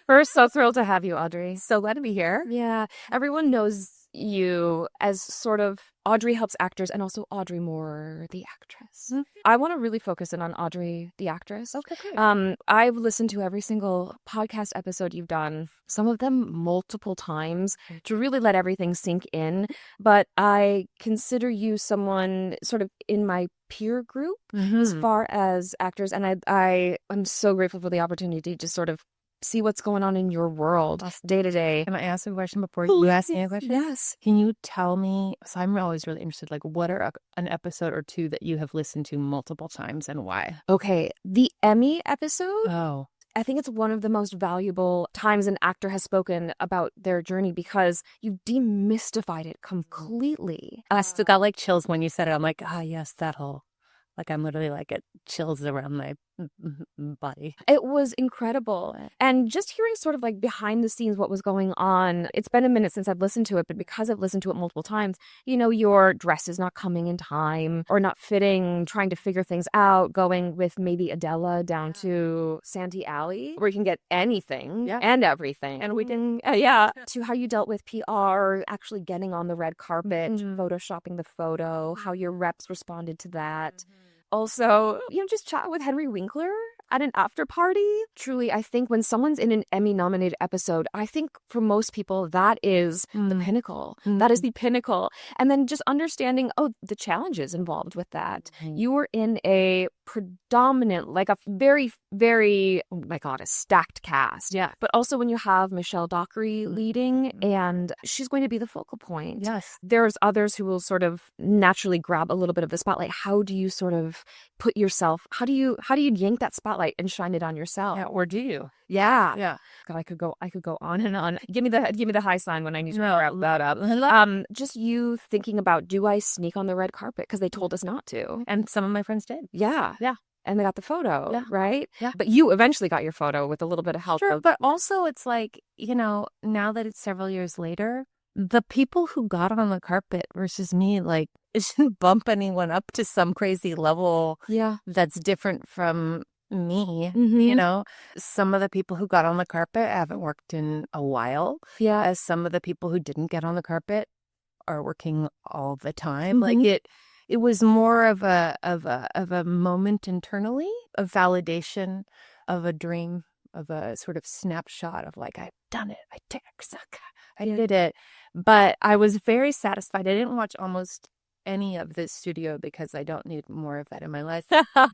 We're so thrilled to have you, Audrey. So glad to be here. Yeah, everyone knows you as sort of Audrey Helps Actors and also Audrey Moore, the actress. Mhm. I want to really focus in on Audrey, the actress. Okay, great. I've listened to every single podcast episode you've done, some of them multiple times, to really let everything sink in. But I consider you someone sort of in my peer group as far as actors, and I am so grateful for the opportunity to sort of see what's going on in your world day to day. Can I ask a question before you ask me a question? Yes. Can you tell me, so I'm always really interested, like what are an episode or two that you have listened to multiple times and why? Okay, the Emmy episode, Oh, I think it's one of the most valuable times an actor has spoken about their journey because you demystified it completely. I still got like chills when you said it. I'm like, yes, that whole, like I'm literally like it chills around my body. It was incredible. And just hearing sort of like behind the scenes what was going on, it's been a minute since I've listened to it, but because I've listened to it multiple times, you know, your dress is not coming in time or not fitting, trying to figure things out, going with maybe Adela down to Santee Alley, where you can get anything and everything. And we did. To how you dealt with PR, actually getting on the red carpet, photoshopping the photo, how your reps responded to that. Also, you know, just chat with Henry Winkler at an after party. Truly, I think when someone's in an Emmy-nominated episode, I think for most people, that is the pinnacle. That is the pinnacle. And then just understanding, the challenges involved with that. You were in a predominant, like a very, very, oh my God, a stacked cast. Yeah. But also when you have Michelle Dockery leading, and she's going to be the focal point. Yes. There's others who will sort of naturally grab a little bit of the spotlight. How do you sort of put yourself, how do you yank that spotlight and shine it on yourself? Yeah, or do you? Yeah. Yeah. God, I could go on and on. Give me the high sign when I need to No. wrap that up. Just you thinking about, do I sneak on the red carpet? Because they told us not to. And some of my friends did. Yeah. Yeah. And they got the photo, right? Yeah. But you eventually got your photo with a little bit of help. Sure, but also it's like, you know, now that it's several years later, the people who got on the carpet versus me, like, it shouldn't bump anyone up to some crazy level that's different from me. You know, some of the people who got on the carpet haven't worked in a while. Yeah. As some of the people who didn't get on the carpet are working all the time. Like it was more of a moment internally, of validation, of a dream, of a sort of snapshot of like, I've done it. I did it. But I was very satisfied. I didn't watch almost any of this studio because I don't need more of that in my life.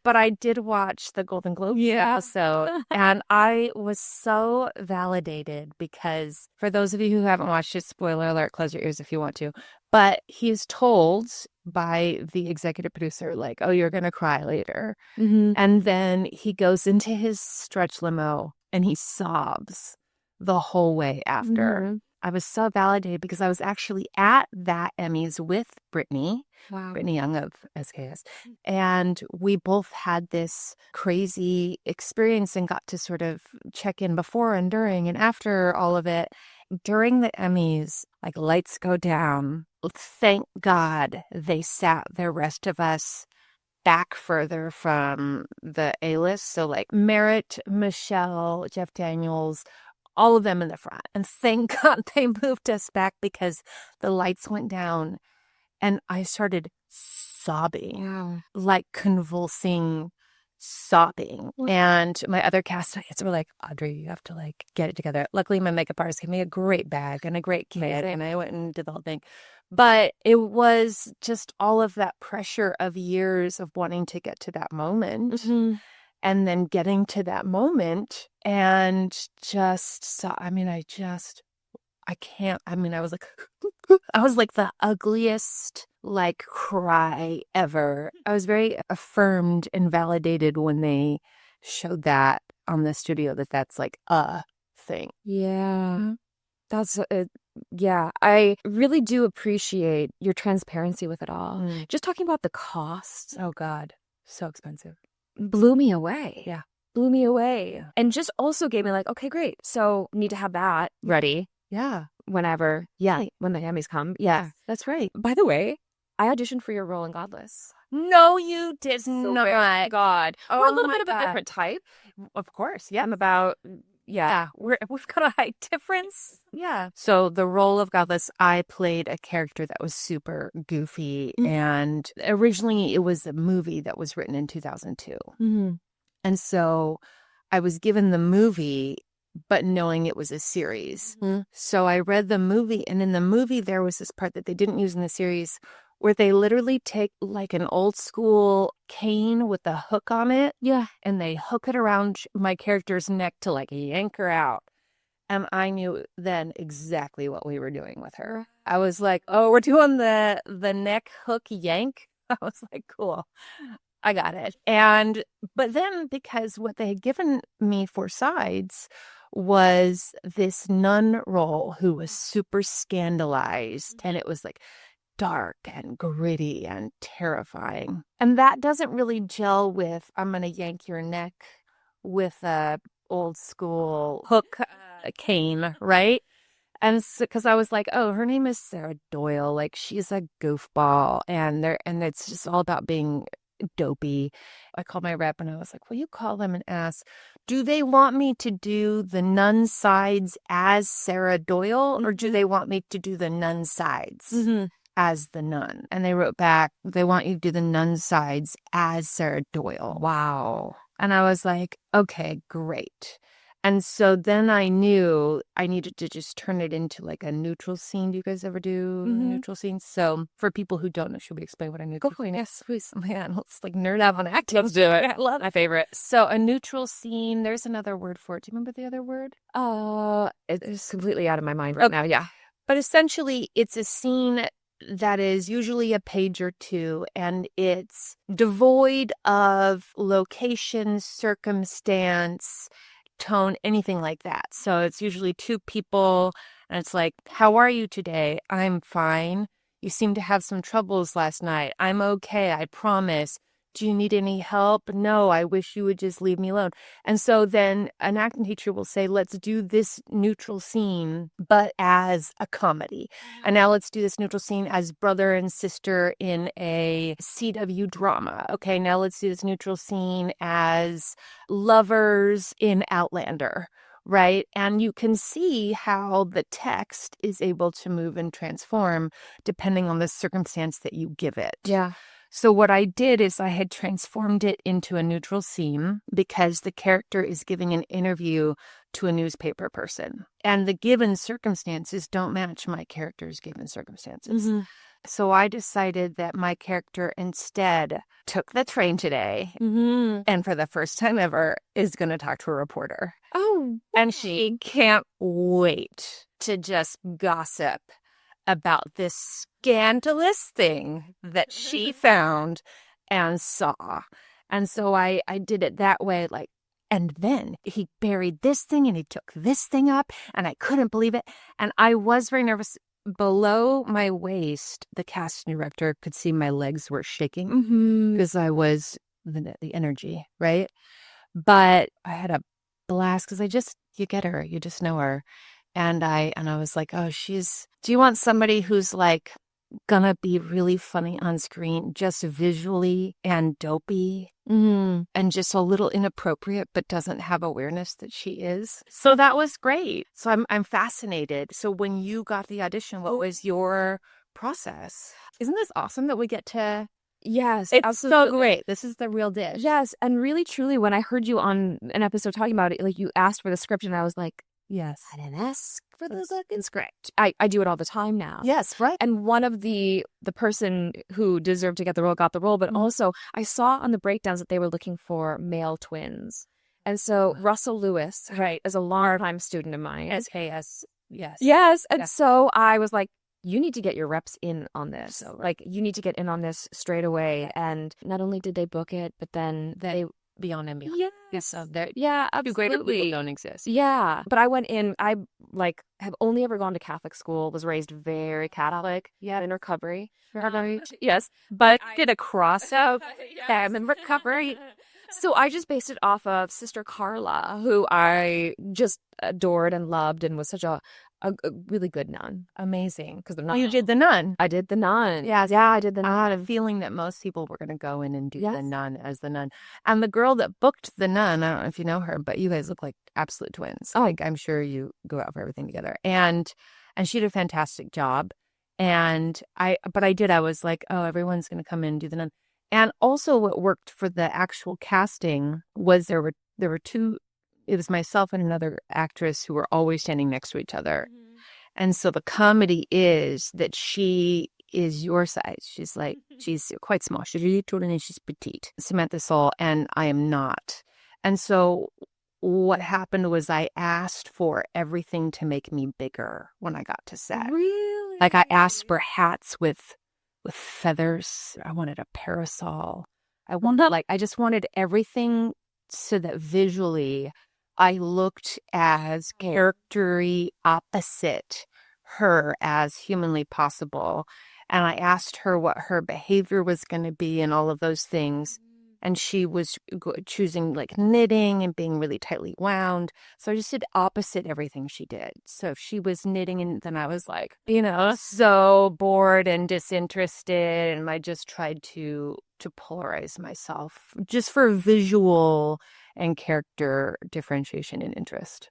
But I did watch the Golden Globe episode, and I was so validated because for those of you who haven't watched it, spoiler alert, close your ears if you want to, but he's told by the executive producer, like, oh, you're going to cry later. And then he goes into his stretch limo and he sobs the whole way after. I was so validated because I was actually at that Emmys with Brittany Young of SKS. And we both had this crazy experience and got to sort of check in before and during and after all of it. During the Emmys, like lights go down. Thank God they sat the rest of us back further from the A-list. So like Merritt, Michelle, Jeff Daniels, all of them in the front. And thank God they moved us back because the lights went down and I started sobbing, like convulsing sobbing. And my other castmates were like, Audrey, you have to like get it together. Luckily, my makeup artist gave me a great bag and a great kit, and I went and did the whole thing. But it was just all of that pressure of years of wanting to get to that moment. And then getting to that moment and just, I was like the ugliest like cry ever. I was very affirmed and validated when they showed that on the studio that's like a thing. Yeah. That's I really do appreciate your transparency with it all. Just talking about the costs. Oh God, so expensive. Blew me away. Yeah. Blew me away. And just also gave me like, okay, great. So need to have that ready. Yeah. Whenever. Yeah. When the Emmys come. Yeah. That's right. By the way, I auditioned for your role in Godless. No, you did So not. God. Oh, We're a little bit of a different type. Of course. Yeah. I'm about, we've got a height difference. Yeah. So the role of Godless, I played a character that was super goofy. And originally it was a movie that was written in 2002. And so I was given the movie, but knowing it was a series. So I read the movie, and in the movie, there was this part that they didn't use in the series where they literally take like an old school cane with a hook on it. Yeah. And they hook it around my character's neck to like yank her out. And I knew then exactly what we were doing with her. I was like, oh, we're doing the neck hook yank. I was like, cool. I got it. But then because what they had given me for sides was this nun role who was super scandalized. And it was like dark and gritty and terrifying. And that doesn't really gel with, I'm going to yank your neck with a old school hook cane, right? And because I was like, oh, her name is Sarah Doyle. Like, she's a goofball. And it's just all about being dopey. I called my rep and I was like, will you call them and ask, do they want me to do the nun sides as Sarah Doyle, or do they want me to do the nun sides as the nun? And they wrote back, they want you to do the nun sides as Sarah Doyle. Wow. And I was like, okay, great. And so then I knew I needed to just turn it into like a neutral scene. Do you guys ever do neutral scenes? So for people who don't know, should we explain what a neutral scene is? Yes, please. Man, let's like nerd out on acting. Let's do it. I love my favorite. So a neutral scene, there's another word for it. Do you remember the other word? It's completely out of my mind right now. Yeah. But essentially, it's a scene that is usually a page or two, and it's devoid of location, circumstance, tone, anything like that. So it's usually two people, and it's like, how are you today? I'm fine. You seem to have some troubles last night. I'm okay, I promise. Do you need any help? No, I wish you would just leave me alone. And so then an acting teacher will say, let's do this neutral scene, but as a comedy. And now let's do this neutral scene as brother and sister in a CW drama. Okay, now let's do this neutral scene as lovers in Outlander. Right? And you can see how the text is able to move and transform depending on the circumstance that you give it. Yeah. So what I did is I had transformed it into a neutral scene because the character is giving an interview to a newspaper person. And the given circumstances don't match my character's given circumstances. So I decided that my character instead took the train today and for the first time ever is going to talk to a reporter. Oh. And she can't wait to just gossip about this scandalous thing that she found and saw. And so I did it that way, like, and then he buried this thing and he took this thing up and I couldn't believe it. And I was very nervous. Below my waist, the casting director could see my legs were shaking because I was the energy, right? But I had a blast because you get her, you just know her. And I was like, oh, do you want somebody who's like gonna be really funny on screen, just visually and dopey and just a little inappropriate, but doesn't have awareness that she is? So that was great. So I'm fascinated. So when you got the audition, what was your process? Isn't this awesome that we get to... Yes, it's absolutely. so great. This is the real dish. Yes, and really, truly, when I heard you on an episode talking about it, like you asked for the script and I was like, yes, I didn't ask for the fucking script. I do it all the time now. Yes, right. And one of the person who deserved to get the role got the role, but also I saw on the breakdowns that they were looking for male twins. And so Russell Lewis, right, is a longtime student of mine. SKS, yes. Yes, and so I was like, you need to get your reps in on this. So, like, you need to get in on this straight away. And not only did they book it, but then they... Beyond and beyond. Yes. So absolutely. Two greater people don't exist. Yeah. But I went in, I like have only ever gone to Catholic school, was raised very Catholic. Yeah. In recovery. Yes. But I did a cross out. I'm in recovery. So I just based it off of Sister Carla, who I just adored and loved and was such a a really good nun. Amazing. Because they're Oh, not. you did The Nun. I did The Nun. Yeah. Yeah, I did The Nun. I had a feeling that most people were going to go in and do Yes. The Nun as The Nun. And the girl that booked The Nun, I don't know if you know her, but you guys look like absolute twins. Oh. Like, I'm sure you go out for everything together. And she did a fantastic job. And I was like, oh, everyone's going to come in and do The Nun. And also what worked for the actual casting was there were two, it was myself and another actress who were always standing next to each other. And so the comedy is that she is your size. She's like, she's quite small. She's really tall and she's petite. Samantha Soul, and I am not. And so what happened was I asked for everything to make me bigger when I got to set. Really? Like I asked for hats with feathers. I wanted a parasol. I just wanted everything so that visually I looked as character-y opposite her as humanly possible. And I asked her what her behavior was going to be and all of those things. And she was choosing like knitting and being really tightly wound. So I just did opposite everything she did. So if she was knitting, and then I was like, so bored and disinterested. And I just tried to polarize myself just for visual and character differentiation and interest.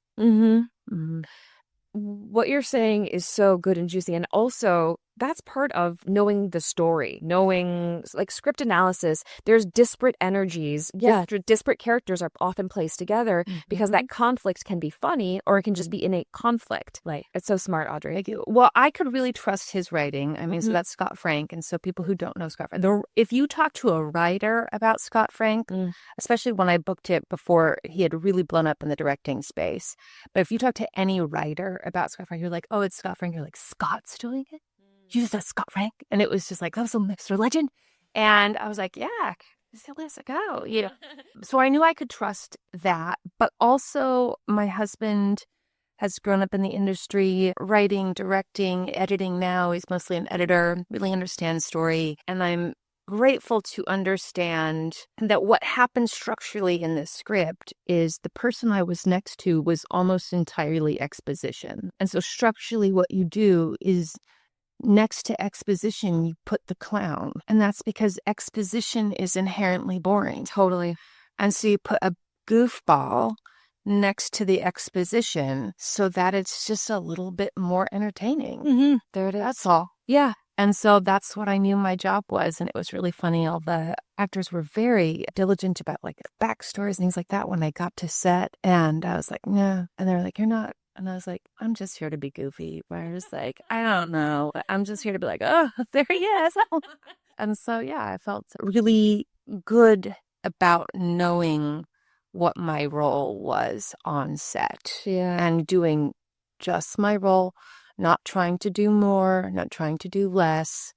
What you're saying is so good and juicy. And also, that's part of knowing the story, knowing like script analysis. There's disparate energies. Yeah. Disparate characters are often placed together because that conflict can be funny or it can just be innate conflict. Like, it's so smart, Audrey. Thank you. Well, I could really trust his writing. I mean, so that's Scott Frank. And so people who don't know Scott Frank, if you talk to a writer about Scott Frank, especially when I booked it before he had really blown up in the directing space, but if you talk to any writer about Scott Frank, you're like, oh, it's Scott Frank. You're like, Scott's doing it? You just said Scott Frank? And it was just like, that was a Mr. Legend. And I was like, yeah, let's go. So I knew I could trust that. But also my husband has grown up in the industry, writing, directing, editing now. He's mostly an editor, really understands story. And I'm grateful to understand that what happened structurally in this script is the person I was next to was almost entirely exposition. And so structurally what you do is next to exposition, you put the clown. And that's because exposition is inherently boring. Totally. And so you put a goofball next to the exposition so that it's just a little bit more entertaining. There it is. That's all. Yeah. And so that's what I knew my job was. And it was really funny. All the actors were very diligent about like backstories and things like that when I got to set. And I was like, no. And they're like, you're not. And I was like, I'm just here to be goofy. Where I was like, I don't know. I'm just here to be like, oh, there he is. And so, yeah, I felt really good about knowing what my role was on set. Yeah. And doing just my role, not trying to do more, not trying to do less,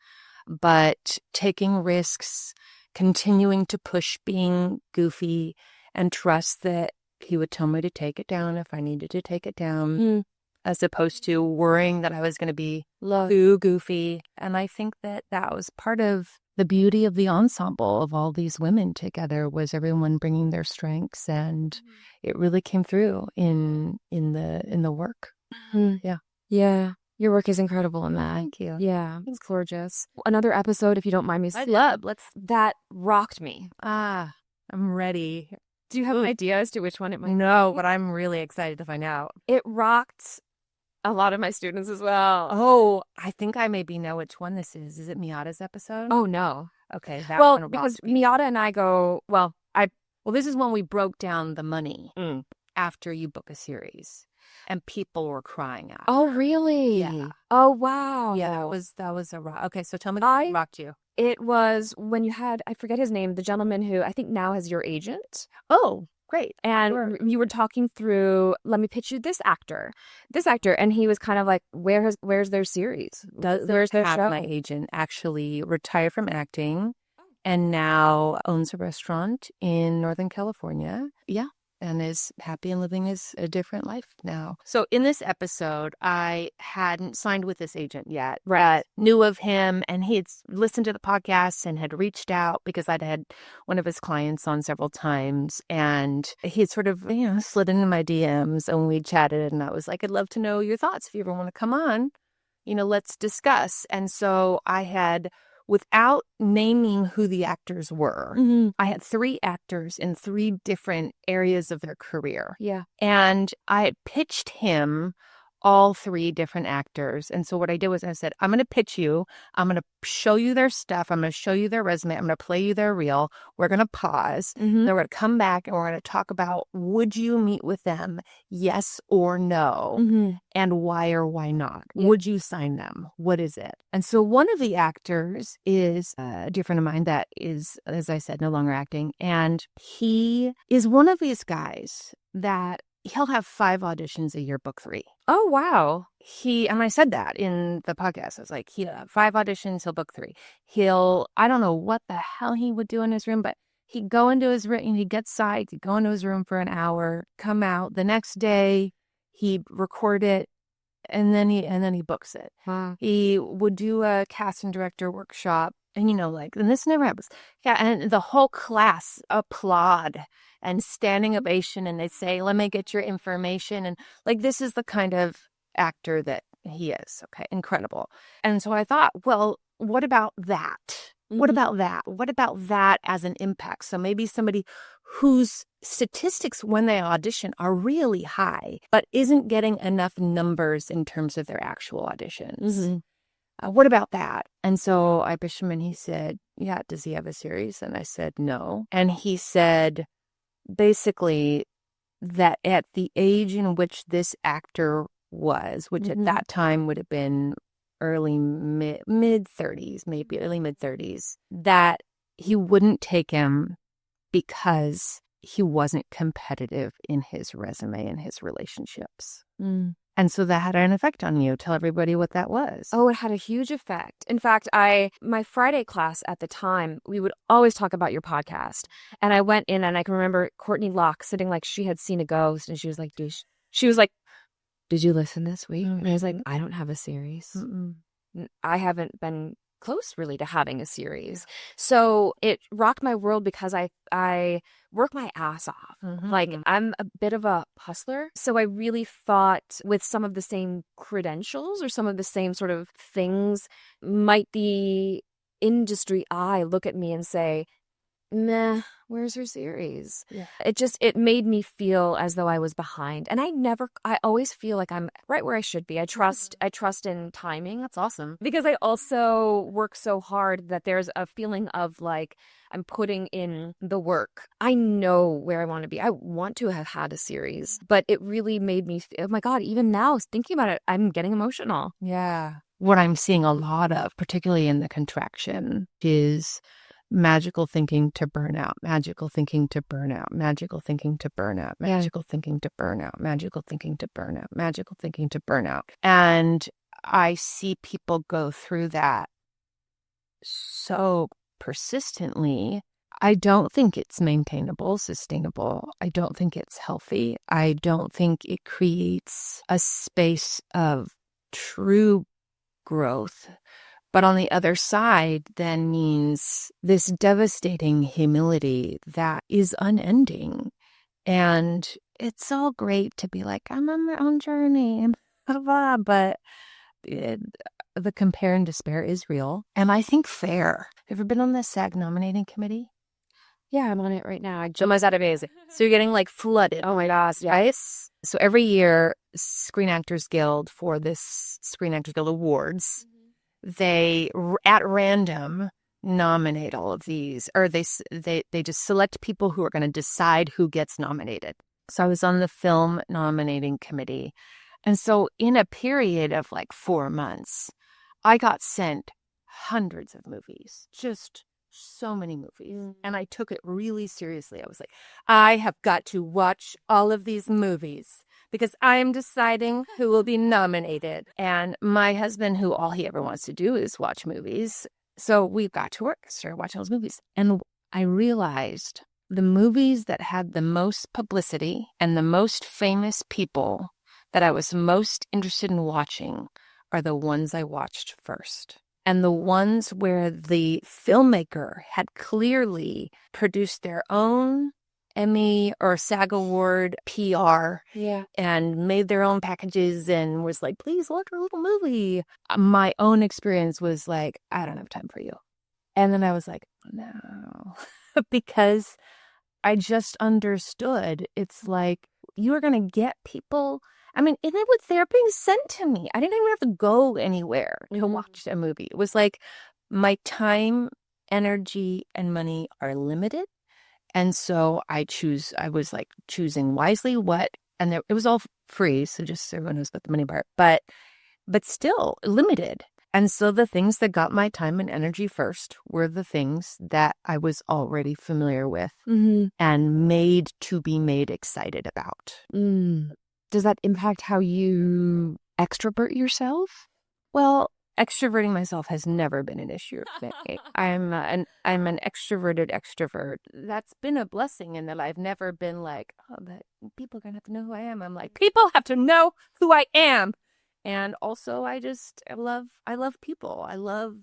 but taking risks, continuing to push being goofy and trust that he would tell me to take it down if I needed to take it down, as opposed to worrying that I was going to be too goofy. And I think that was part of the beauty of the ensemble of all these women together, was everyone bringing their strengths, and it really came through in the work. Yeah. Your work is incredible in that. Thank you. Yeah. It's gorgeous. Another episode, if you don't mind me saying. That rocked me. I'm ready. Do you have an idea as to which one it might be? No, but I'm really excited to find out. It rocked a lot of my students as well. Oh, I think I maybe know which one this is. Is it Miata's episode? Oh, no. Okay. That well, one because Miata and I go, well, this is when we broke down the money after you book a series. And people were crying out. Oh, really? Yeah. Oh, wow. Yeah, that was a rock. Okay, so tell me what rocked you. It was when you had, I forget his name, the gentleman who I think now is your agent. Oh, great. And you were talking through, let me pitch you this actor. And he was kind of like, where's their series? Where's their show? My agent actually retired from acting and now owns a restaurant in Northern California. Yeah. and is happy and living a different life now. So in this episode, I hadn't signed with this agent yet. Right. Knew of him, and he had listened to the podcast and had reached out because I'd had one of his clients on several times, and he had sort of, slid into my DMs, and we chatted, and I was like, I'd love to know your thoughts if you ever want to come on, let's discuss. And so I had, without naming who the actors were, I had 3 actors in 3 different areas of their career. Yeah. And I had pitched him all 3 different actors. And so what I did was I said, I'm going to pitch you. I'm going to show you their stuff. I'm going to show you their resume. I'm going to play you their reel. We're going to pause. Then we're going to come back and we're going to talk about, would you meet with them? Yes or no? And why or why not? Yeah. Would you sign them? What is it? And so one of the actors is a dear friend of mine that is, as I said, no longer acting. And he is one of these guys that he'll have 5 auditions a year, book 3. Oh, wow. And I said that in the podcast. I was like, he'll have 5 auditions, he'll book 3. I don't know what the hell he would do in his room, but he'd go into his room, he'd get psyched, he'd go into his room for an hour, come out. The next day, he'd record it, and then he books it. Wow. He would do a casting director workshop, and and this never happens. Yeah, and the whole class applaud and standing ovation, and they say, let me get your information. And this is the kind of actor that he is. Okay, incredible. And so I thought, well, what about that? What about that? What about that as an impact? So maybe somebody whose statistics when they audition are really high, but isn't getting enough numbers in terms of their actual auditions. What about that? And so I pitched him, and he said, yeah, does he have a series? And I said, no. And he said, basically, that at the age in which this actor was, which at that time would have been early mid 30s, maybe early mid 30s, that he wouldn't take him because he wasn't competitive in his resume and his relationships. And so that had an effect on you. Tell everybody what that was. Oh, it had a huge effect. In fact, my Friday class at the time, we would always talk about your podcast. And I went in, and I can remember Courtney Locke sitting like she had seen a ghost, and she was like, did you listen this week? And I was like, I don't have a series. I haven't been close really to having a series. So it rocked my world because I work my ass off. I'm a bit of a hustler. So I really thought with some of the same credentials or some of the same sort of things, might the industry eye look at me and say, meh, where's her series? Yeah. It made me feel as though I was behind. And I always feel like I'm right where I should be. I trust in timing. That's awesome. Because I also work so hard that there's a feeling of like I'm putting in the work. I know where I want to be. I want to have had a series, but it really made me feel, oh my God, even now thinking about it, I'm getting emotional. Yeah. What I'm seeing a lot of, particularly in the contraction, is magical thinking to burnout, magical thinking to burnout, magical thinking to burnout, magical thinking to burnout, magical thinking to burnout, magical thinking to burnout. And I see people go through that so persistently. I don't think it's maintainable, sustainable. I don't think it's healthy. I don't think it creates a space of true growth. But on the other side then means this devastating humility that is unending. And it's all great to be like, I'm on my own journey, and blah, blah, but the compare and despair is real. And I think fair. Have you ever been on the SAG nominating committee? Yeah, I'm on it right now. That amazing. So you're getting like flooded. Oh my gosh, yeah. Right? So every year, Screen Actors Guild, for this Screen Actors Guild Awards, they at random nominate all of these, or they just select people who are going to decide who gets nominated. So I was on the film nominating committee. And so in a period of like 4 months, I got sent hundreds of movies, just so many movies. And I took it really seriously. I was like, I have got to watch all of these movies because I'm deciding who will be nominated. And my husband, who all he ever wants to do is watch movies. So we got to work, started watching those movies. And I realized the movies that had the most publicity and the most famous people that I was most interested in watching are the ones I watched first. And the ones where the filmmaker had clearly produced their own Emmy or SAG Award PR and made their own packages and was like, please watch our little movie. My own experience was like, I don't have time for you. And then I was like, no, because I just understood. It's like, you are going to get people. I mean, and they're being sent to me. I didn't even have to go anywhere to watch a movie. It was like my time, energy, and money are limited. And so I was like choosing wisely and it was all free. So just so everyone knows about the money part, but still limited. And so the things that got my time and energy first were the things that I was already familiar with and made excited about. Does that impact how you extrovert yourself? Well, extroverting myself has never been an issue for me. I'm an extroverted extrovert. That's been a blessing in that I've never been like, oh, but people are gonna have to know who I am. I'm like, people have to know who I am. And also I love people. I love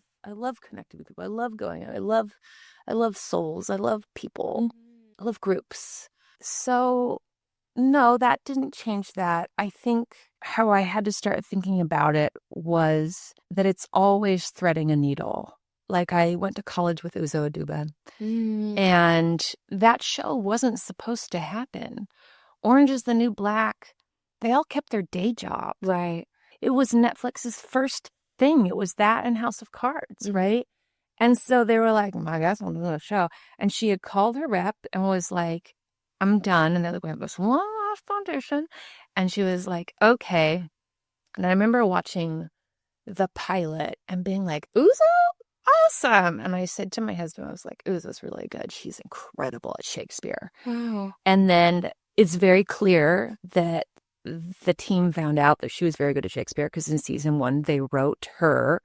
connecting with people. I love going out. I love souls. I love people. I love groups. So no, that didn't change that. I think how I had to start thinking about it was that it's always threading a needle. Like I went to college with Uzo Aduba, and that show wasn't supposed to happen. Orange is the New Black, they all kept their day job. Right. It was Netflix's first thing. It was that and House of Cards, right? And so they were like, I guess I'm doing a show. And she had called her rep and was like, I'm done. And they're like, we have this one last audition. And she was like, okay. And I remember watching the pilot and being like, Uzo, awesome. And I said to my husband, I was like, Uzo's really good. She's incredible at Shakespeare. Wow. And then it's very clear that the team found out that she was very good at Shakespeare because in season 1, they wrote her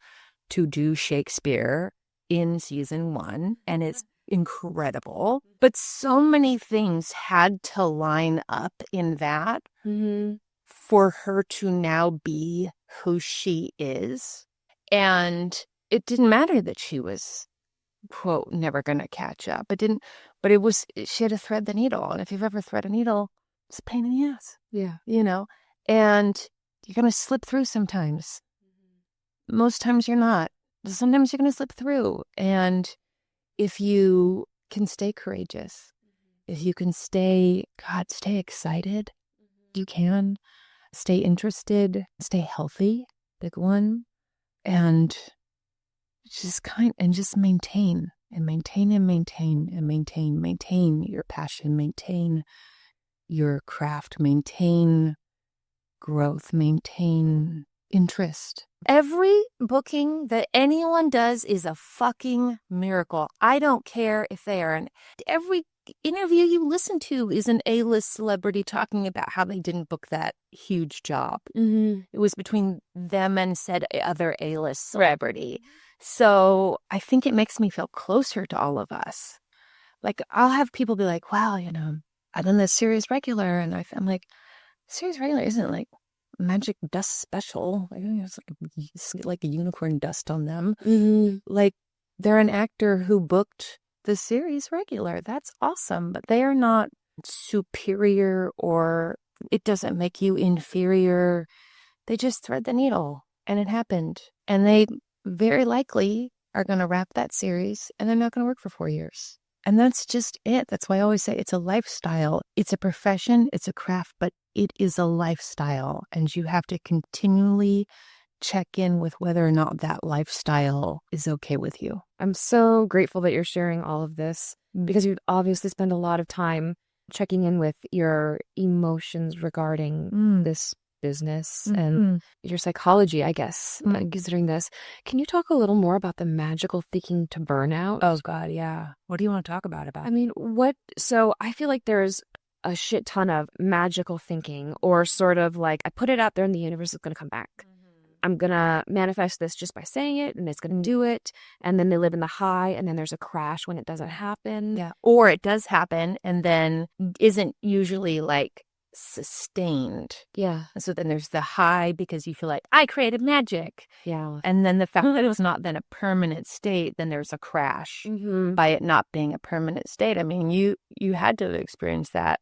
to do Shakespeare in season 1. And it's incredible. But so many things had to line up in that for her to now be who she is. And it didn't matter that she was, quote, never going to catch up. She had to thread the needle. And if you've ever thread a needle, it's a pain in the ass. Yeah. And you're going to slip through sometimes. Most times you're not. Sometimes you're going to slip through. And if you can stay courageous, if you can stay excited, you can stay interested, stay healthy, big one, and just maintain your passion, maintain your craft, maintain growth, maintain interest. Every booking that anyone does is a fucking miracle. I don't care if they are every interview you listen to is an A-list celebrity talking about how they didn't book that huge job. It was between them and said other A-list celebrity. So I think it makes me feel closer to all of us. Like I'll have people be like, wow, I've done this series regular, and I'm like, series regular isn't like magic dust special. It's like a unicorn dust on them. Like they're an actor who booked the series regular. That's awesome, but they are not superior, or it doesn't make you inferior. They just thread the needle, and it happened. And they very likely are going to wrap that series, and they're not going to work for 4 years. And that's just it. That's why I always say it's a lifestyle. It's a profession, it's a craft, but it is a lifestyle. And you have to continually check in with whether or not that lifestyle is okay with you. I'm so grateful that you're sharing all of this, because you obviously spend a lot of time checking in with your emotions regarding this business and your psychology, I guess, considering this. Can you talk a little more about the magical thinking to burnout? Oh, God, yeah. What do you want to talk about? I mean, so I feel like there's a shit ton of magical thinking, or sort of like, I put it out there and the universe is going to come back. I'm going to manifest this just by saying it, and it's going to do it. And then they live in the high, and then there's a crash when it doesn't happen. Yeah. Or it does happen and then isn't usually like sustained. Yeah. And so then there's the high because you feel like I created magic. Yeah. And then the fact that it was not then a permanent state, then there's a crash by it not being a permanent state. I mean, you had to experience that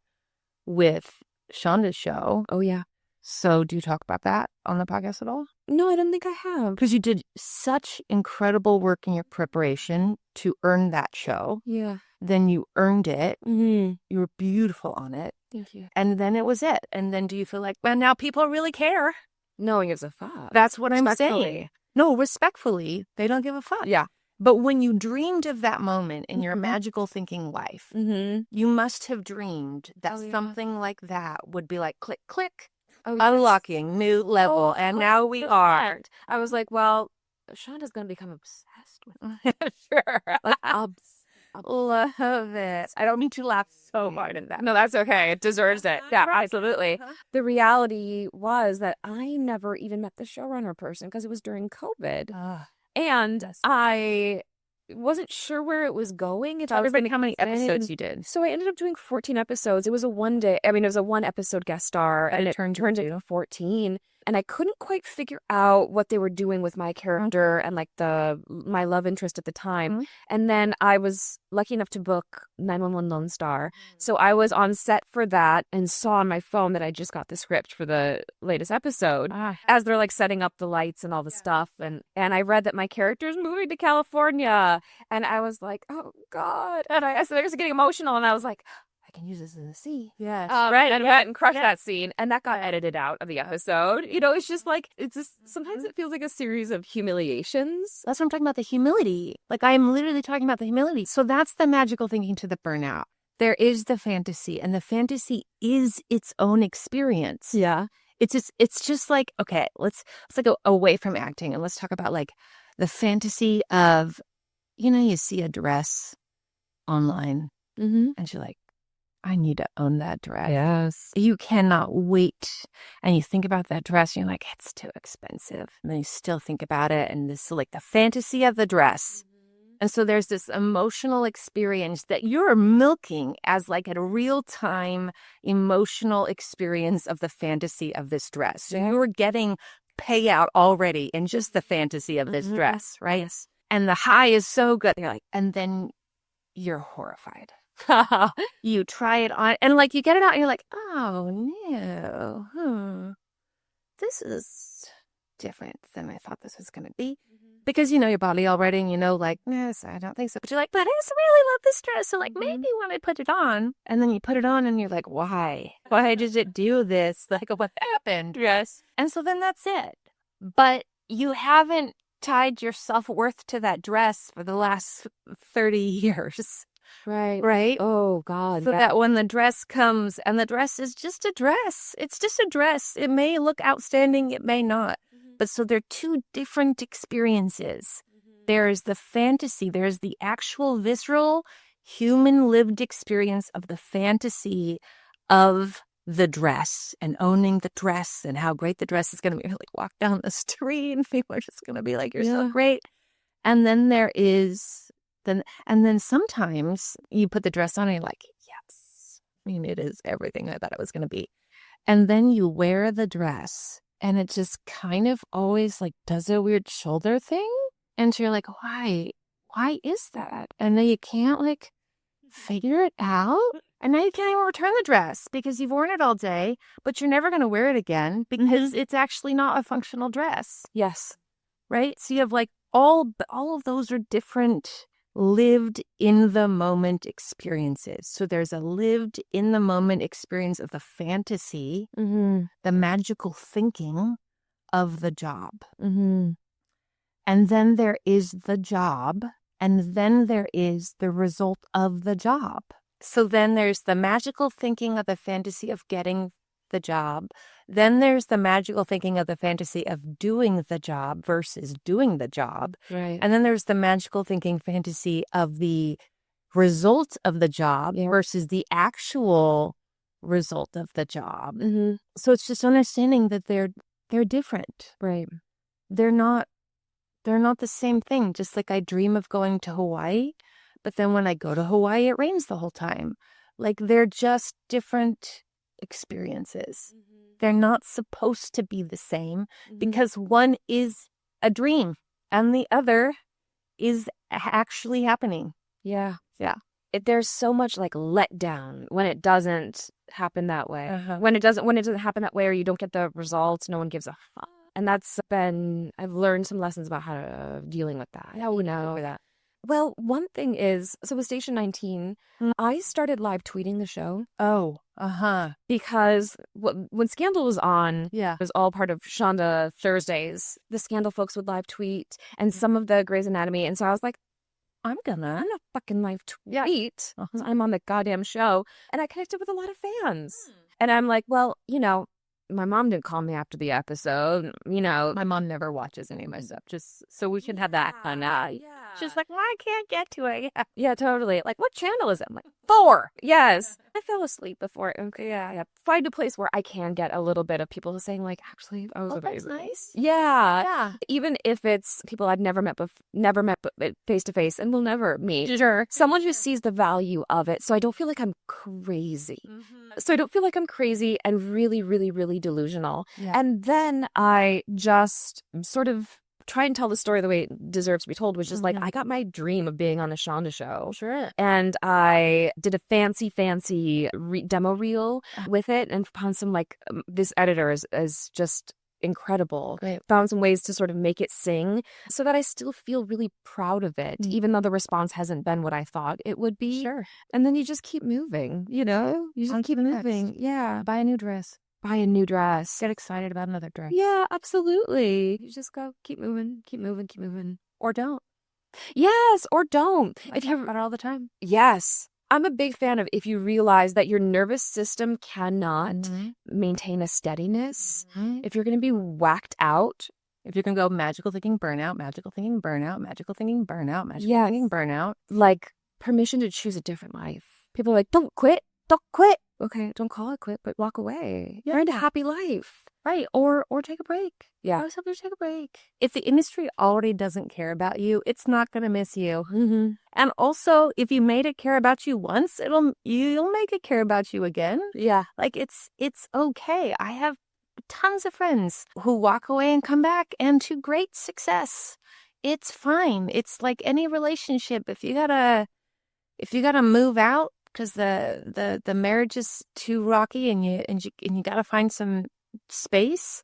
with Shonda's show. Oh, yeah. So do you talk about that on the podcast at all? No, I don't think I have. Because you did such incredible work in your preparation to earn that show. Yeah. Then you earned it. Mm-hmm. You were beautiful on it. Thank you. And then it was it. And then do you feel like, well, now people really care? No one gives a fuck. That's what I'm saying. No, respectfully, they don't give a fuck. Yeah. But when you dreamed of that moment in your magical thinking life, you must have dreamed that something like that would be like, click, click. Oh, unlocking new level, and now we are. I was like, well, Shonda's gonna become obsessed with it. Sure. like, love it. I don't mean to laugh so hard at that. No, that's okay. It deserves it. Yeah, absolutely. The reality was that I never even met the showrunner person because it was during COVID, and I wasn't sure where it was going. If everybody, how many episodes you did? So I ended up doing 14 episodes. It was a it was a 1-episode guest star, and it turned into 14. And I couldn't quite figure out what they were doing with my character and like my love interest at the time. And then I was lucky enough to book 911 Lone Star. So I was on set for that and saw on my phone that I just got the script for the latest episode as they're like setting up the lights and all the stuff. And I read that my character's moving to California. And I was like, oh God. And I was getting emotional, and I was like, I can use this in the sea. Yes. Right. And went and crushed that scene. And that got edited out of the episode. You know, it's just like, it's just, sometimes it feels like a series of humiliations. That's what I'm talking about, the humility. Like, I'm literally talking about the humility. So that's the magical thinking to the burnout. There is the fantasy, and the fantasy is its own experience. Yeah. It's just like, okay, let's like go away from acting, and let's talk about like the fantasy of, you know, you see a dress online and you're like, I need to own that dress. Yes. You cannot wait. And you think about that dress, and you're like, it's too expensive. And then you still think about it, and this is like the fantasy of the dress. And so there's this emotional experience that you're milking as like a real-time emotional experience of the fantasy of this dress. So you're getting payout already in just the fantasy of this dress, right? Yes. And the high is so good. You're like, and then you're horrified. You try it on, and like you get it out, and you're like, oh no, this is different than I thought this was going to be. Because you know your body already, and you know, like, yes, I don't think so. But you're like, but I just really love this dress, so like maybe when I put it on, and then you put it on, and you're like, why did it do this? Like, what happened? Yes. And so then that's it. But you haven't tied your self-worth to that dress for the last 30 years. Right. Oh, God. So that when the dress comes, and the dress is just a dress. It's just a dress. It may look outstanding. It may not. But so they're two different experiences. There's the fantasy. There's the actual visceral human lived experience of the fantasy of the dress and owning the dress and how great the dress is going to be. You're like, walk down the street and people are just going to be like, you're so great. And then there is... And then sometimes you put the dress on and you're like, yes, I mean, it is everything I thought it was going to be. And then you wear the dress, and it just kind of always like does a weird shoulder thing. And so you're like, why is that? And then you can't like figure it out. And now you can't even return the dress because you've worn it all day, but you're never going to wear it again because it's actually not a functional dress. Yes. Right. So you have like all of those are different lived in the moment experiences. So there's a lived in the moment experience of the fantasy, the magical thinking of the job. And then there is the job, and then there is the result of the job. So then there's the magical thinking of the fantasy of getting the job. Then there's the magical thinking of the fantasy of doing the job versus doing the job. Right. And then there's the magical thinking fantasy of the result of the job versus the actual result of the job. So it's just understanding that they're different. Right. they're not the same thing. Just like I dream of going to Hawaii, but then when I go to Hawaii, it rains the whole time. Like, they're just different experiences. They're not supposed to be the same because one is a dream and the other is actually happening. Yeah. There's so much like letdown when it doesn't happen that way. When it doesn't happen that way, or you don't get the results, no one gives a fuck. And I've learned some lessons about how to dealing with that. How would you know that? Well, one thing is, so with Station 19, I started live tweeting the show. Oh, because when Scandal was on, yeah, it was all part of Shonda Thursdays. The Scandal folks would live tweet, and some of the Grey's Anatomy. And so I was like, I'm gonna fucking live tweet because I'm on the goddamn show. And I connected with a lot of fans. And I'm like, well, my mom didn't call me after the episode. My mom never watches any of my stuff, just so we can have that fun. She's like, well, I can't get to it. Yeah, totally. Like, what channel is it? I'm like, 4. Yes. I fell asleep before. Okay, yeah. Find a place where I can get a little bit of people saying, like, actually, that was amazing. That's nice. Yeah. Even if it's people I've never met face to face and will never meet. Sure. Someone who sees the value of it. So I don't feel like I'm crazy. So I don't feel like I'm crazy and really, really, really delusional. Yeah. And then I just sort of try and tell the story the way it deserves to be told, which is like, I got my dream of being on a Shonda show. Sure. And I did a fancy demo reel with it, and found some this editor is just incredible. Great. Found some ways to sort of make it sing so that I still feel really proud of it, even though the response hasn't been what I thought it would be. Sure. And then you just keep moving, you just keep moving. Next. Yeah. Buy a new dress. Get excited about another dress. Yeah, absolutely. You just go, keep moving. Or don't. Yes, or don't. I talk about it all the time. Yes. I'm a big fan of if you realize that your nervous system cannot maintain a steadiness, if you're going to be whacked out. If you can go magical thinking burnout, magical thinking burnout, magical thinking burnout, magical thinking burnout. Like permission to choose a different life. People are like, don't quit. Okay, don't call it quit, but walk away. Yeah. Find a happy life. Right, or take a break. Yeah. Always have to take a break. If the industry already doesn't care about you, it's not going to miss you. And also, if you made it care about you once, you'll make it care about you again. Yeah. Like, it's okay. I have tons of friends who walk away and come back and to great success. It's fine. It's like any relationship. If you gotta move out because the marriage is too rocky and you gotta find some space,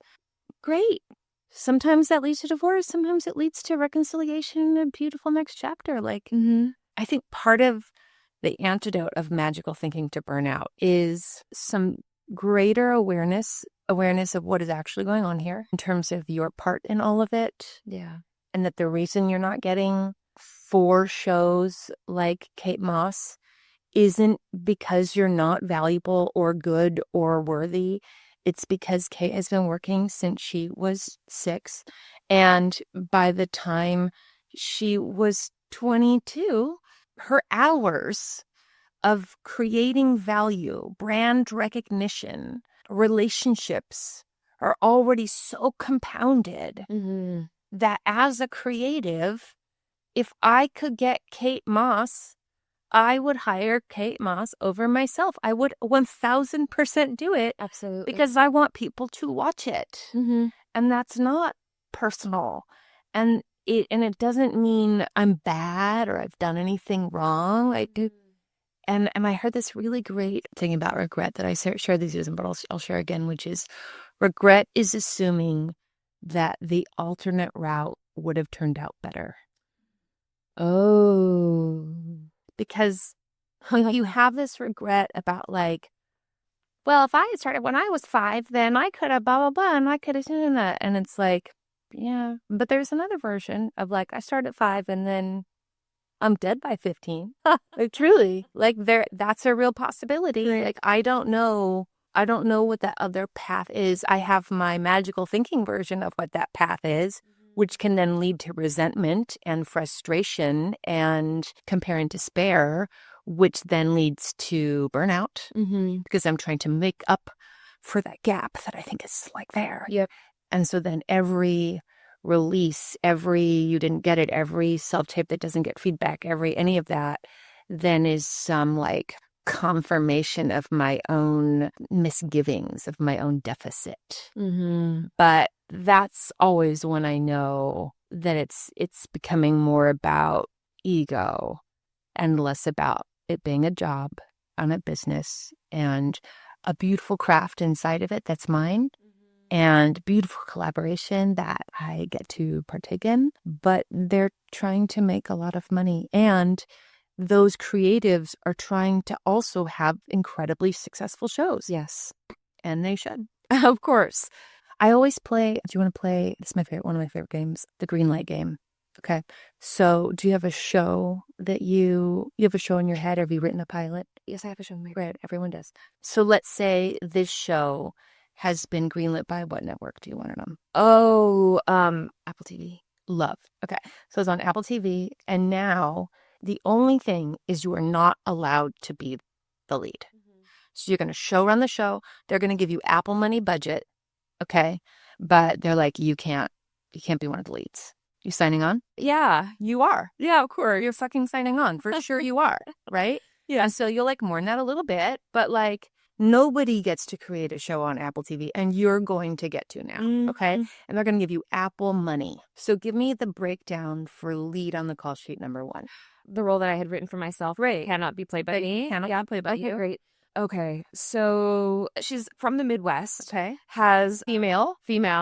great. Sometimes that leads to divorce. Sometimes it leads to reconciliation and a beautiful next chapter. Like, I think part of the antidote of magical thinking to burnout is some greater awareness of what is actually going on here in terms of your part in all of it. Yeah. And that the reason you're not getting 4 shows like Kate Moss isn't because you're not valuable or good or worthy. It's because Kate has been working since she was 6. And by the time she was 22, her hours of creating value, brand recognition, relationships are already so compounded that as a creative, if I could get Kate Moss, I would hire Kate Moss over myself. I would 1000% do it. Absolutely. Because I want people to watch it. And that's not personal. And it doesn't mean I'm bad or I've done anything wrong. I do. And I heard this really great thing about regret that I shared these with, but I'll share again, which is regret is assuming that the alternate route would have turned out better. Oh. Because you have this regret about like, well, if I had started when I was 5, then I could have blah, blah, blah, and I could have done that. And it's like, yeah, but there's another version of like, I started at 5 and then I'm dead by 15. Like, truly, like that's a real possibility. Right. Like, I don't know what that other path is. I have my magical thinking version of what that path is, which can then lead to resentment and frustration and compare and despair, which then leads to burnout because I'm trying to make up for that gap that I think is like there. Yep. And so then every release, you didn't get it, every self-tape that doesn't get feedback, any of that, then is some like confirmation of my own misgivings, of my own deficit. But that's always when I know that it's becoming more about ego and less about it being a job and a business and a beautiful craft inside of it that's mine and beautiful collaboration that I get to partake in. But they're trying to make a lot of money, and those creatives are trying to also have incredibly successful shows. Yes. And they should. Of course. I always play, do you want to play, this is one of my favorite games, the green light game. Okay. So do you have a show that you have a show in your head? Have you written a pilot? Yes, I have a show in my head. Great. Everyone does. So let's say this show has been greenlit by what network do you want it on? Oh, Apple TV. Love. Okay. So it's on Apple TV. And now the only thing is you are not allowed to be the lead. So you're going to show run the show. They're going to give you Apple money budget. Okay. But they're like, you can't be one of the leads. You signing on? Yeah, you are. Yeah, of course. You're fucking signing on. For sure you are. Right? Yeah. And so you'll like mourn that a little bit, but like nobody gets to create a show on Apple TV, and you're going to get to now. Okay. And they're going to give you Apple money. So give me the breakdown for lead on the call sheet number 1. The role that I had written for myself. Right. Cannot be played by me. Cannot be played by you. Great. Okay, so she's from the Midwest. Okay. Has female,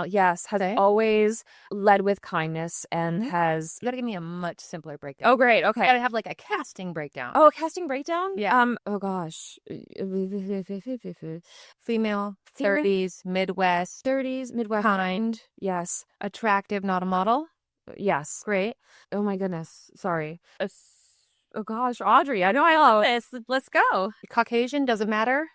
yes, has always led with kindness and has. You gotta give me a much simpler breakdown. Oh, great. Okay. You gotta have like a casting breakdown. Oh, a casting breakdown? Yeah. Oh gosh. Female, 30s, Midwest, kind. Yes. Attractive, not a model. Yes. Great. Oh my goodness. Sorry. Oh gosh, Audrey, I know I love this. Let's go. Caucasian, doesn't matter.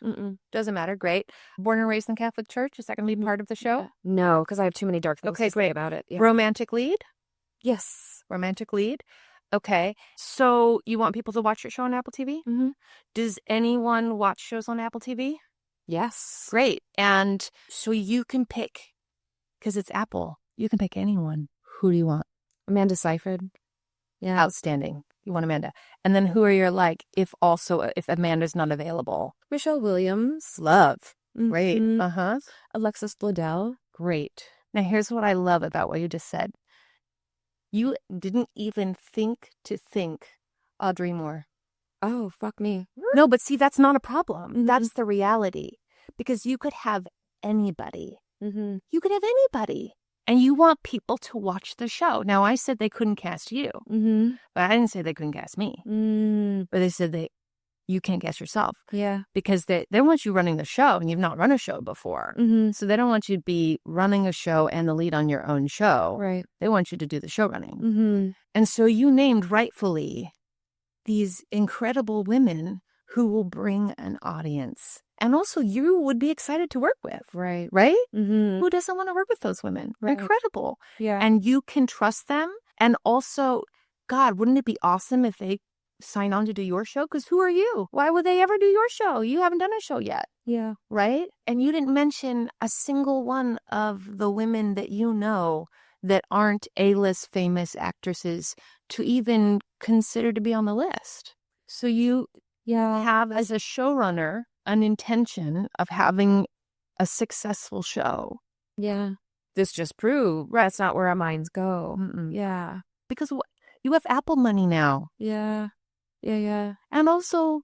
Doesn't matter. Great. Born and raised in Catholic Church. Is that going to be part of the show? No, because I have too many dark things to say about it. Yeah. Romantic lead? Yes. Romantic lead. Okay. So you want people to watch your show on Apple TV? Does anyone watch shows on Apple TV? Yes. Great. And so you can pick, because it's Apple, you can pick anyone. Who do you want? Amanda Seyfried. Yeah. Outstanding. You want Amanda. And then who are your like, if Amanda's not available? Michelle Williams. Love. Great. Alexis Bledel. Great. Now here's what I love about what you just said. You didn't even think Audrey Moore. Oh, fuck me. No, but see, that's not a problem. That's the reality. Because you could have anybody. You could have anybody. And you want people to watch the show. Now, I said they couldn't cast you. But I didn't say they couldn't cast me. But they said you can't cast yourself. Yeah. Because they want you running the show, and you've not run a show before. So they don't want you to be running a show and the lead on your own show. Right. They want you to do the show running. And so you named rightfully these incredible women who will bring an audience. And also you would be excited to work with. Right. Right? Who doesn't want to work with those women? Right. Incredible. Yeah. And you can trust them. And also, God, wouldn't it be awesome if they sign on to do your show? Because who are you? Why would they ever do your show? You haven't done a show yet. Yeah. Right? And you didn't mention a single one of the women that you know that aren't A-list famous actresses to even consider to be on the list. So you have, as a showrunner, an intention of having a successful show. Yeah. This just proved that's not where our minds go. Yeah. Because you have Apple money now. Yeah. Yeah. And also,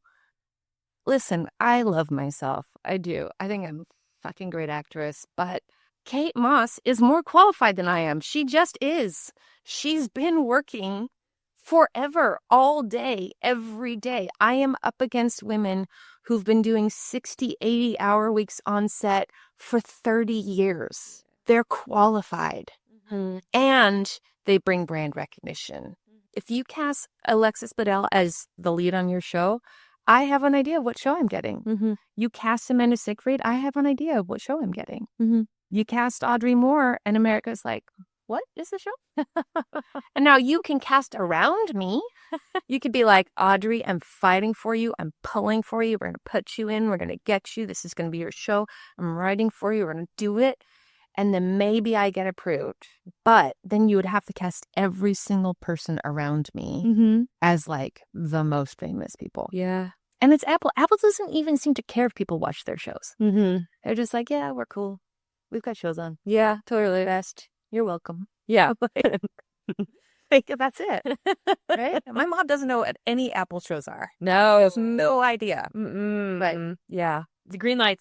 listen, I love myself. I do. I think I'm a fucking great actress, but Kate Moss is more qualified than I am. She just is. She's been working forever, all day, every day. I am up against women who've been doing 60, 80-hour weeks on set for 30 years. They're qualified. And they bring brand recognition. If you cast Alexis Bledel as the lead on your show, I have an idea of what show I'm getting. You cast Amanda Seyfried, I have an idea of what show I'm getting. You cast Audrey Moore, and America's like, what is the show? And now you can cast around me. You could be like, Audrey, I'm fighting for you. I'm pulling for you. We're going to put you in. We're going to get you. This is going to be your show. I'm writing for you. We're going to do it. and then maybe I get approved. But then you would have to cast every single person around me as like the most famous people. Yeah. And it's Apple. Apple doesn't even seem to care if people watch their shows. They're just like, yeah, we're cool. We've got shows on. Yeah, totally. Best. You're welcome. Yeah. Like, that's it. Right? My mom doesn't know what any Apple shows are. No. Has no idea. But yeah. The green light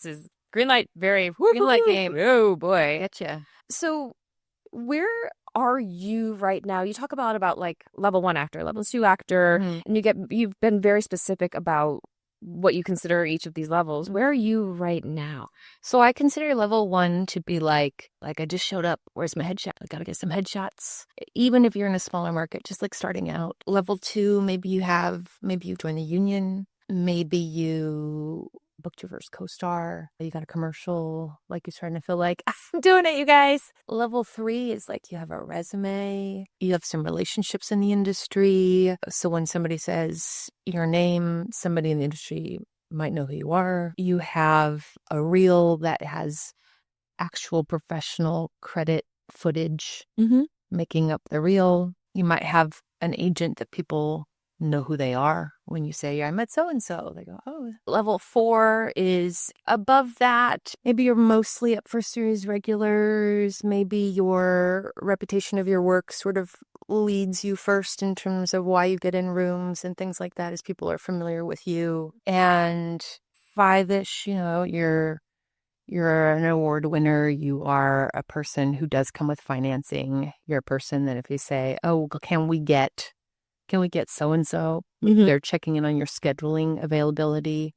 very Green light game. Oh boy. Getcha. So where are you right now? You talk about like level 1 actor, level 2 actor, and you've been very specific about what you consider each of these levels. Where are you right now? So I consider level 1 to be like I just showed up. Where's my headshot? I gotta get some headshots. Even if you're in a smaller market, just like starting out. Level 2, maybe you joined the union. Maybe you booked your first co-star. You got a commercial. Like you're starting to feel like, I'm doing it, you guys. Level 3 is like you have a resume. You have some relationships in the industry. So when somebody says your name, somebody in the industry might know who you are. You have a reel that has actual professional credit footage making up the reel. You might have an agent that people know who they are. When you say, I met so-and-so, they go, oh. Level 4 is above that. Maybe you're mostly up for series regulars. Maybe your reputation of your work sort of leads you first in terms of why you get in rooms and things like that, as people are familiar with you. And 5-ish, you're an award winner. You are a person who does come with financing. You're a person that if you say, oh, can we get so-and-so? They're checking in on your scheduling availability.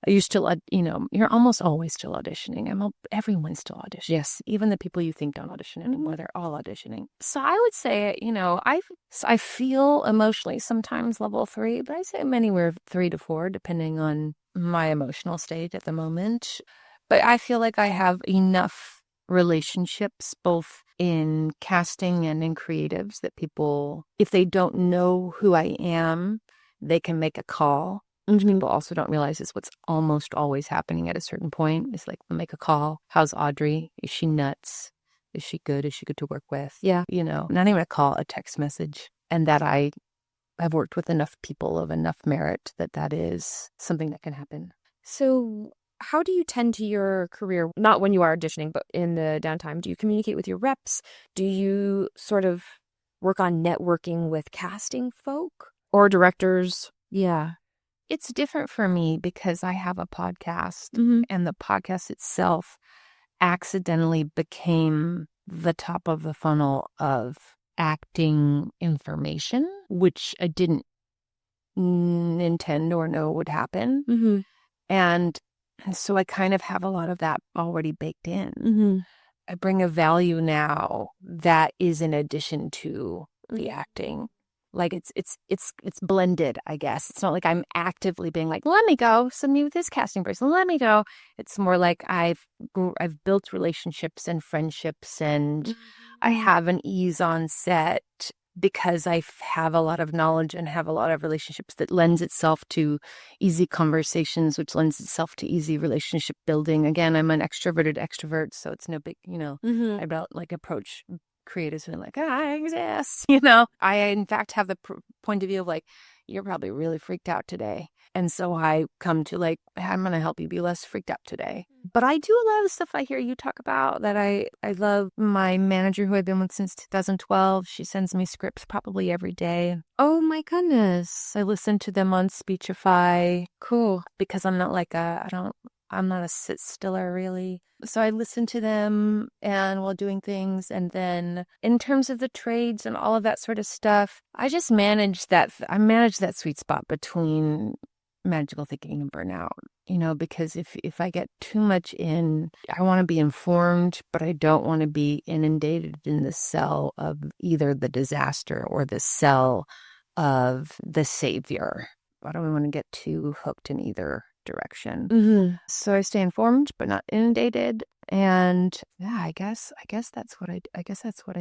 You're still, you're almost always still auditioning. Everyone's still auditioning. Yes. Even the people you think don't audition anymore, they're all auditioning. So I would say, I feel emotionally sometimes level 3, but I say I'm anywhere 3 to 4, depending on my emotional state at the moment. But I feel like I have enough relationships, both in casting and in creatives, that people, if they don't know who I am, they can make a call. People also don't realize this, what's almost always happening at a certain point. It's like, they'll make a call. How's Audrey? Is she nuts? Is she good? Is she good to work with? Yeah. Not even a call, a text message. And that I've worked with enough people of enough merit that is something that can happen. So how do you tend to your career, not when you are auditioning, but in the downtime? Do you communicate with your reps? Do you sort of work on networking with casting folk or directors? Yeah. It's different for me because I have a podcast, and the podcast itself accidentally became the top of the funnel of acting information, which I didn't intend or know would happen. And so I kind of have a lot of that already baked in. I bring a value now that is in addition to the acting. Like it's blended, I guess. It's not like I'm actively being like, let me go, send me with this casting person, let me go. It's more like I've built relationships and friendships, and I have an ease on set because I have a lot of knowledge and have a lot of relationships that lends itself to easy conversations, which lends itself to easy relationship building. Again, I'm an extroverted extrovert, so it's no big, I don't like approach creatives and like, I exist, I in fact have the point of view of like, you're probably really freaked out today. And so I come to like, I'm going to help you be less freaked out today. But I do a lot of the stuff I hear you talk about that I love. My manager, who I've been with since 2012, she sends me scripts probably every day. Oh my goodness. I listen to them on Speechify. Cool. Because I'm not like I'm not a sit stiller really. So I listen to them and while doing things. And then in terms of the trades and all of that sort of stuff, I just manage that. I manage that sweet spot between magical thinking and burnout, because if I get too much in, I want to be informed, but I don't want to be inundated in the cell of either the disaster or the cell of the savior. I don't want to get too hooked in either direction. So I stay informed but not inundated. And yeah, I guess that's what I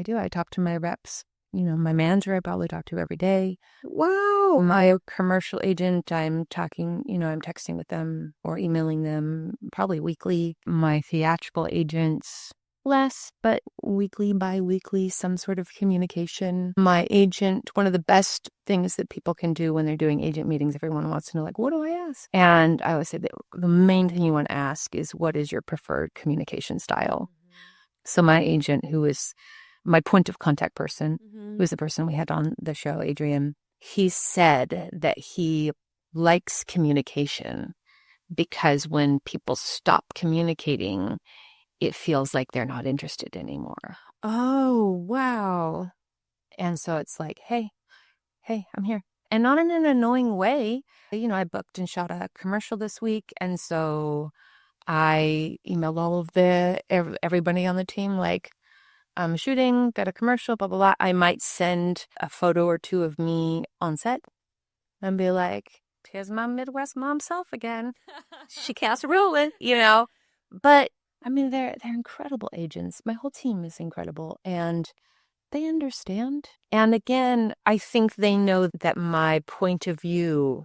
do. I talk to my reps. My manager I probably talk to every day. Wow. My commercial agent, I'm texting with them or emailing them probably weekly. My theatrical agents, less, but weekly, bi-weekly, some sort of communication. My agent, one of the best things that people can do when they're doing agent meetings, everyone wants to know, like, what do I ask? And I always say that the main thing you want to ask is, what is your preferred communication style? So my agent, who is my point of contact person, who is the person we had on the show, Adrian, he said that he likes communication because when people stop communicating, it feels like they're not interested anymore. Oh, wow. And so it's like, hey, I'm here. And not in an annoying way. I booked and shot a commercial this week. And so I emailed all of everybody on the team, like, I'm shooting, got a commercial, blah, blah, blah. I might send a photo or two of me on set and be like, here's my Midwest mom self again. She casserole, But I mean, they're incredible agents. My whole team is incredible, and they understand. And again, I think they know that my point of view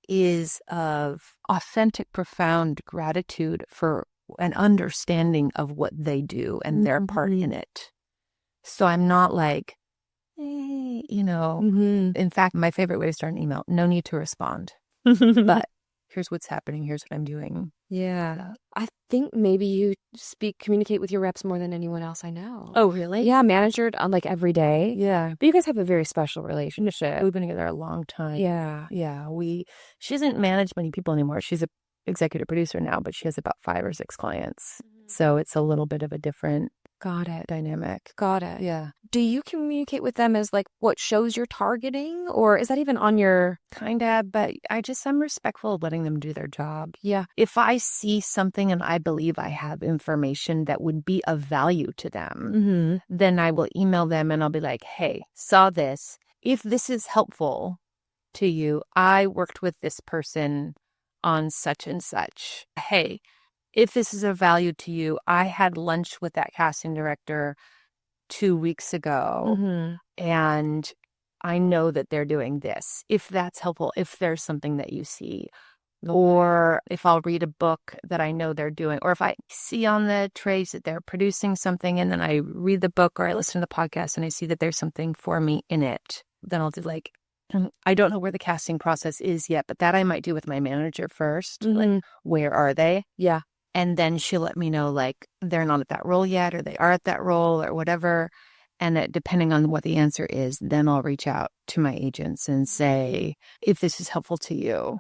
is of authentic, profound gratitude for an understanding of what they do and their part in it. So I'm not like, hey, In fact, my favorite way to start an email, no need to respond. But here's what's happening. Here's what I'm doing. Yeah. I think maybe you communicate with your reps more than anyone else I know. Oh, really? Yeah, manager on like every day. Yeah. But you guys have a very special relationship. We've been together a long time. Yeah. Yeah. She doesn't manage many people anymore. She's a executive producer now, but she has about 5 or 6 clients. So it's a little bit of a different dynamic. Got it. Yeah. Do you communicate with them as like what shows you're targeting, or is that even on your... Kinda, but I'm respectful of letting them do their job. Yeah. If I see something and I believe I have information that would be of value to them, then I will email them and I'll be like, hey, saw this. If this is helpful to you, I worked with this person on such and such. Hey, if this is of value to you, I had lunch with that casting director 2 weeks ago, and I know that they're doing this. If that's helpful, if there's something that you see, or if I'll read a book that I know they're doing, or if I see on the trays that they're producing something and then I read the book or I listen to the podcast and I see that there's something for me in it, then I'll do like, I don't know where the casting process is yet, but that I might do with my manager first. Like, where are they? Yeah. And then she'll let me know, like, they're not at that role yet, or they are at that role, or whatever. And that depending on what the answer is, then I'll reach out to my agents and say, if this is helpful to you.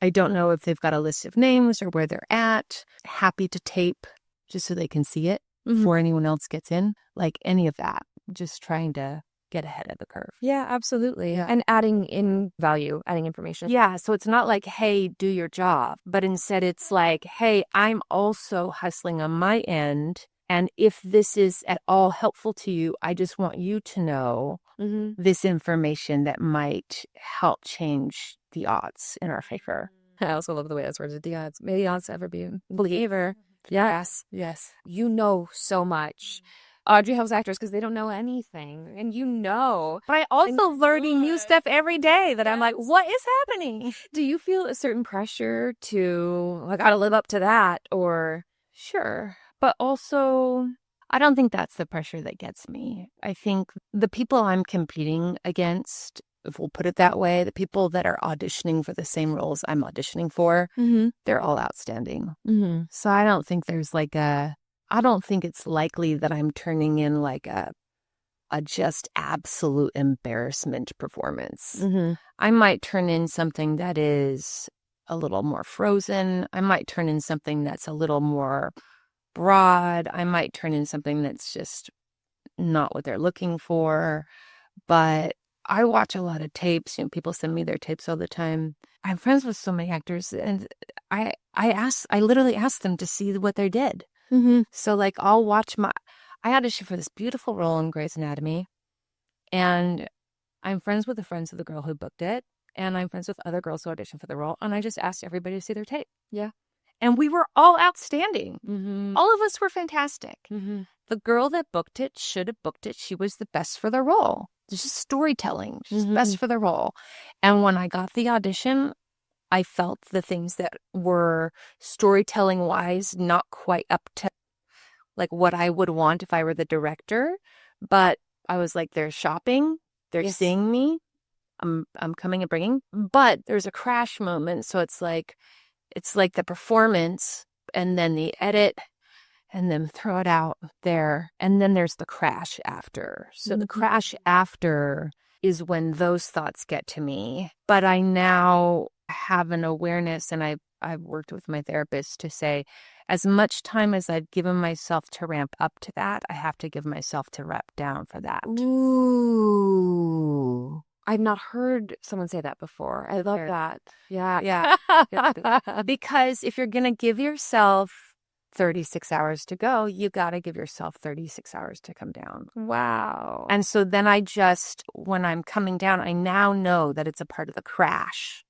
I don't know if they've got a list of names or where they're at. Happy to tape just so they can see it before anyone else gets in. Like any of that. Just trying to get ahead of the curve. Yeah, absolutely. Yeah. And adding in value, adding information. Yeah. So it's not like, hey, do your job. But instead it's like, hey, I'm also hustling on my end. And if this is at all helpful to you, I just want you to know this information that might help change the odds in our favor. I also love the way that's worded. The odds. May the odds ever be in believer. Yes. Yes. You know so much. Audrey Helps Actors because they don't know anything. And But I also learning new stuff every day that I'm like, what is happening? Do you feel a certain pressure to, I gotta live up to that, or... Sure. But also, I don't think that's the pressure that gets me. I think the people I'm competing against, if we'll put it that way, the people that are auditioning for the same roles I'm auditioning for, they're all outstanding. So I don't think there's like I don't think it's likely that I'm turning in like a just absolute embarrassment performance. I might turn in something that is a little more frozen. I might turn in something that's a little more broad. I might turn in something that's just not what they're looking for. But I watch a lot of tapes. People send me their tapes all the time. I'm friends with so many actors, and I literally ask them to see what they did. So like I'll watch I auditioned for this beautiful role in Grey's Anatomy, and I'm friends with the friends of the girl who booked it, and I'm friends with other girls who auditioned for the role, and I just asked everybody to see their tape. Yeah. And we were all outstanding. All of us were fantastic. The girl that booked it should have booked it. She was the best for the role. It's just storytelling. She's the best for the role. And when I got the audition, I felt the things that were storytelling wise not quite up to like what I would want if I were the director. But I was like, they're shopping, they're seeing me, I'm coming and bringing. But there's a crash moment, so it's like the performance and then the edit and then throw it out there, and then there's the crash after. So the crash after is when those thoughts get to me. But I now have an awareness, and I've worked with my therapist to say, as much time as I've given myself to ramp up to that, I have to give myself to ramp down for that. Ooh. I've not heard someone say that before. I love that. Yeah. Because if you're going to give yourself 36 hours to go, you got to give yourself 36 hours to come down. Wow. And so then when I'm coming down, I now know that it's a part of the crash.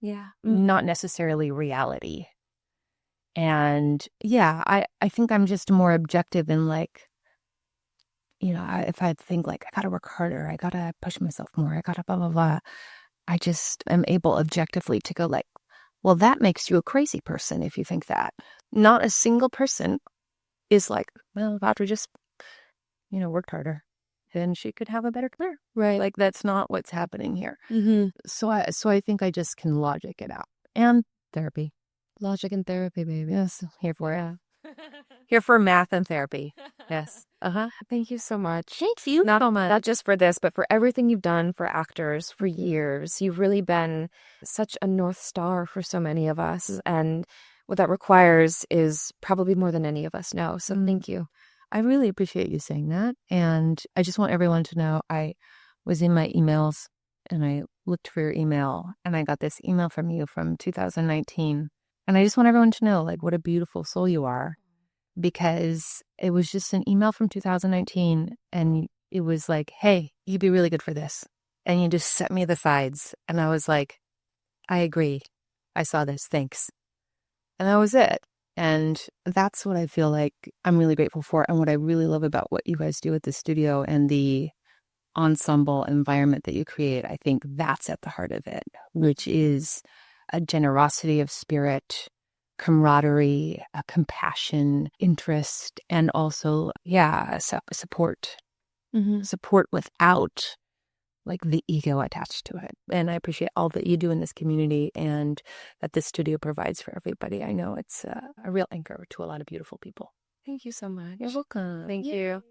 Yeah. Not necessarily reality. And yeah, I think I'm just more objective in like, you know, if I think like, I got to work harder, I got to push myself more, I got to blah, blah, blah. I just am able objectively to go like, well, that makes you a crazy person if you think that. Not a single person is like, well, if Audrey just, you know, worked harder, then she could have a better career. Right. Like, that's not what's happening here. So I think I just can logic it out. And therapy. Logic and therapy, baby. Yes, here for it. Here for math and therapy. Yes. Thank you so much. Thank you so much. Not just for this, but for everything you've done for actors for years. You've really been such a North Star for so many of us. And what that requires is probably more than any of us know. So thank you. I really appreciate you saying that. And I just want everyone to know I was in my emails and I looked for your email and I got this email from you from 2019. And I just want everyone to know like what a beautiful soul you are, because it was just an email from 2019 and it was like, hey, you'd be really good for this. And you just set me the sides. And I was like, I agree. I saw this. Thanks. And that was it. And that's what I feel like I'm really grateful for. And what I really love about what you guys do at the studio and the ensemble environment that you create, I think that's at the heart of it, which is a generosity of spirit, camaraderie, a compassion, interest, and also, support. Support without like the ego attached to it. And I appreciate all that you do in this community and that this studio provides for everybody. I know it's a real anchor to a lot of beautiful people. Thank you so much. You're welcome. Thank you.